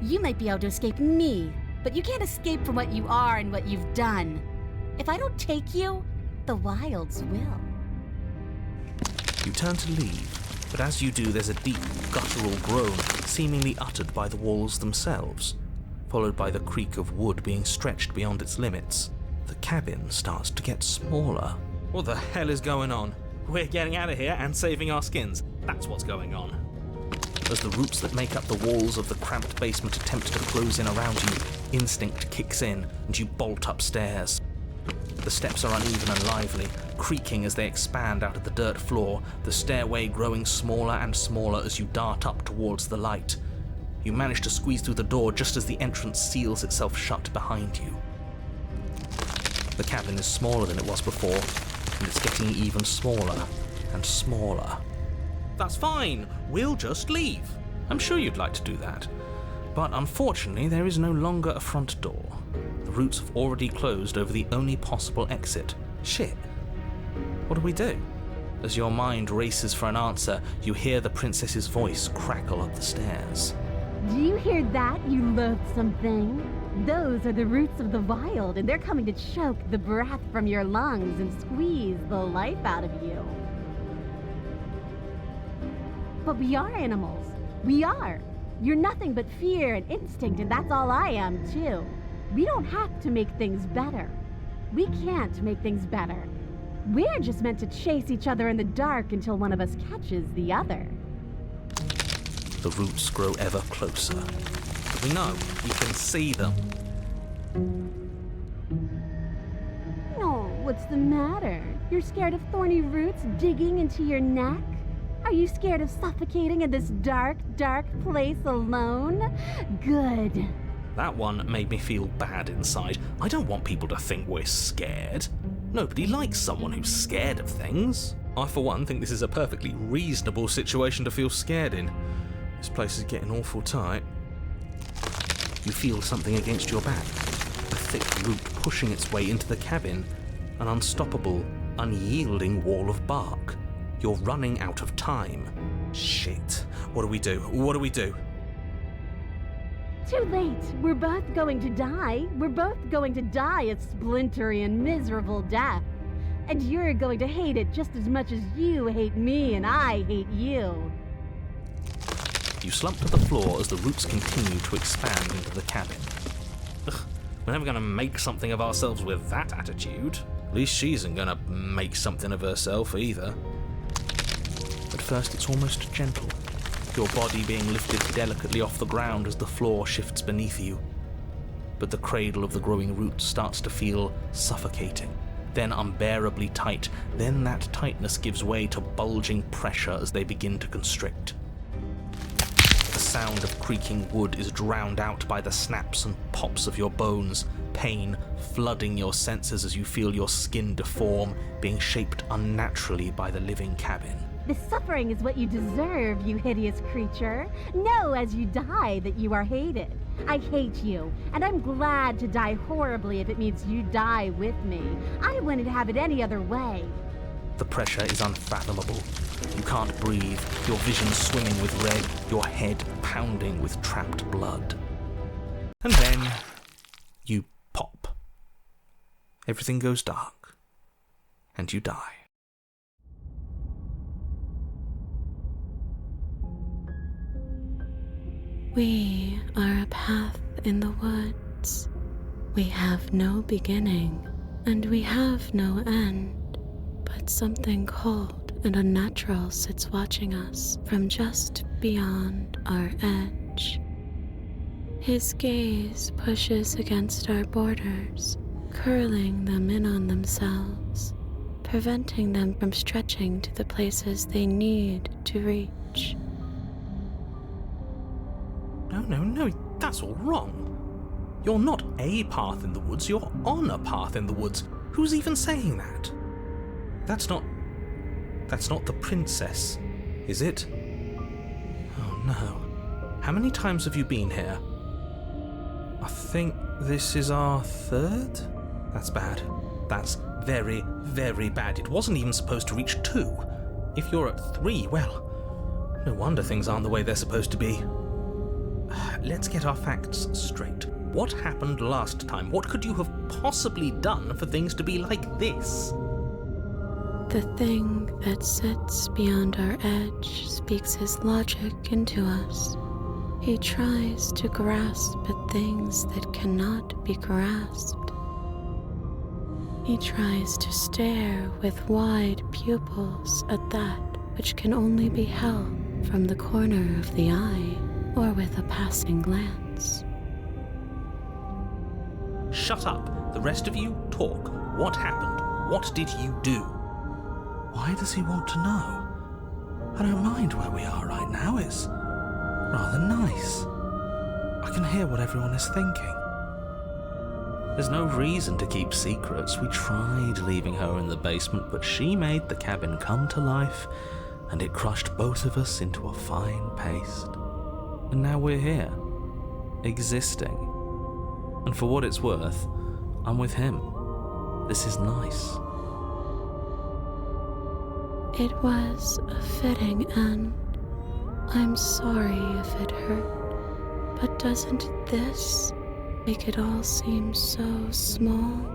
You might be able to escape me, but you can't escape from what you are and what you've done. If I don't take you, the wilds will. You turn to leave, but as you do, there's a deep, guttural groan, seemingly uttered by the walls themselves, followed by the creak of wood being stretched beyond its limits. The cabin starts to get smaller. What the hell is going on? We're getting out of here and saving our skins. That's what's going on. As the roots that make up the walls of the cramped basement attempt to close in around you, instinct kicks in and you bolt upstairs. The steps are uneven and lively, creaking as they expand out of the dirt floor, the stairway growing smaller and smaller as you dart up towards the light. You manage to squeeze through the door just as the entrance seals itself shut behind you. The cabin is smaller than it was before, and it's getting even smaller and smaller. That's fine, we'll just leave. I'm sure you'd like to do that. But unfortunately, there is no longer a front door. The roots have already closed over the only possible exit. Shit. What do we do? As your mind races for an answer, you hear the princess's voice crackle up the stairs. Do you hear that, you loathsome thing? Those are the roots of the wild, and they're coming to choke the breath from your lungs and squeeze the life out of you. But we are animals. We are. You're nothing but fear and instinct, and that's all I am, too. We don't have to make things better. We can't make things better. We're just meant to chase each other in the dark until one of us catches the other. The roots grow ever closer. We know, you can see them. No, what's the matter? You're scared of thorny roots digging into your neck? Are you scared of suffocating in this dark, dark place alone? Good. That one made me feel bad inside. I don't want people to think we're scared. Nobody likes someone who's scared of things. I, for one, think this is a perfectly reasonable situation to feel scared in. This place is getting awful tight. You feel something against your back. A thick root pushing its way into the cabin. An unstoppable, unyielding wall of bark. You're running out of time. Shit. What do we do? What do we do? Too late. We're both going to die. We're both going to die a splintery and miserable death. And you're going to hate it just as much as you hate me and I hate you. You slump to the floor as the roots continue to expand into the cabin. Ugh, we're never going to make something of ourselves with that attitude. At least she isn't going to make something of herself either. At first it's almost gentle, your body being lifted delicately off the ground as the floor shifts beneath you. But the cradle of the growing roots starts to feel suffocating, then unbearably tight, then that tightness gives way to bulging pressure as they begin to constrict. The sound of creaking wood is drowned out by the snaps and pops of your bones, pain flooding your senses as you feel your skin deform, being shaped unnaturally by the living cabin. The suffering is what you deserve, you hideous creature. Know as you die that you are hated. I hate you, and I'm glad to die horribly if it means you die with me. I wouldn't have it any other way. The pressure is unfathomable. You can't breathe, your vision swimming with red, your head pounding with trapped blood. And then you pop. Everything goes dark, and you die. We are a path in the woods. We have no beginning, and we have no end, but something cold and unnatural sits watching us from just beyond our edge. His gaze pushes against our borders, curling them in on themselves, preventing them from stretching to the places they need to reach. No, that's all wrong. You're not a path in the woods, you're on a path in the woods. Who's even saying that? That's not the princess, is it? Oh no. How many times have you been here? I think this is our third? That's bad. That's very, very bad. It wasn't even supposed to reach 2. If you're at 3, well, no wonder things aren't the way they're supposed to be. let's get our facts straight. What happened last time? What could you have possibly done for things to be like this? The thing that sits beyond our edge speaks his logic into us. He tries to grasp at things that cannot be grasped. He tries to stare with wide pupils at that which can only be held from the corner of the eye or with a passing glance. Shut up. The rest of you, talk. What happened? What did you do? Why does he want to know? I don't mind where we are right now. It's rather nice. I can hear what everyone is thinking. There's no reason to keep secrets. We tried leaving her in the basement, but she made the cabin come to life, and it crushed both of us into a fine paste. And now we're here, existing. And for what it's worth, I'm with him. This is nice. It was a fitting end. I'm sorry if it hurt, but doesn't this make it all seem so small?